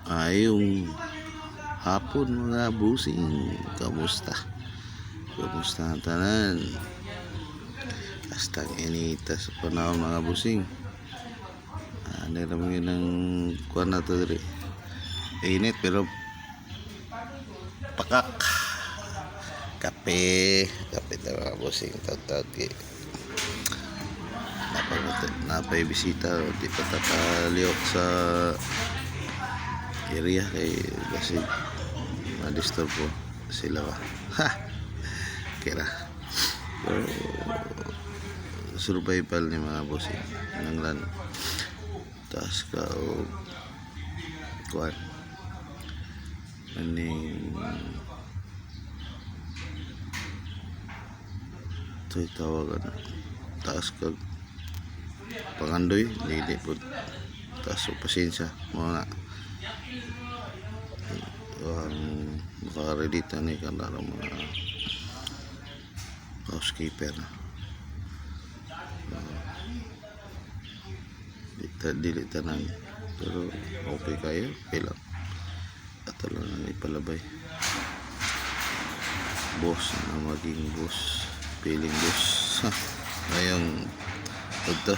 Ayong hapon mga busing, kamusta? Kamusta ang tanan? Hastang inita sa panahon mga busing. Ano naman yun ang kuwan na to diri. Init pero pakak. Kape na mga busing. Taut-taut kay napay bisita, di pa tapaliok sa area kay kasi ma-disturb po sila ba. Kira pero survival ni mga bossing ng lan taas ka o kuan aning ito'y tawagan taas ka pangandoy dili po taas o pasensya mga makaredita ni kanang mga housekeeper dili tanan pero okay kayo lang at lang ipalabay boss na maging boss feeling boss ayong ito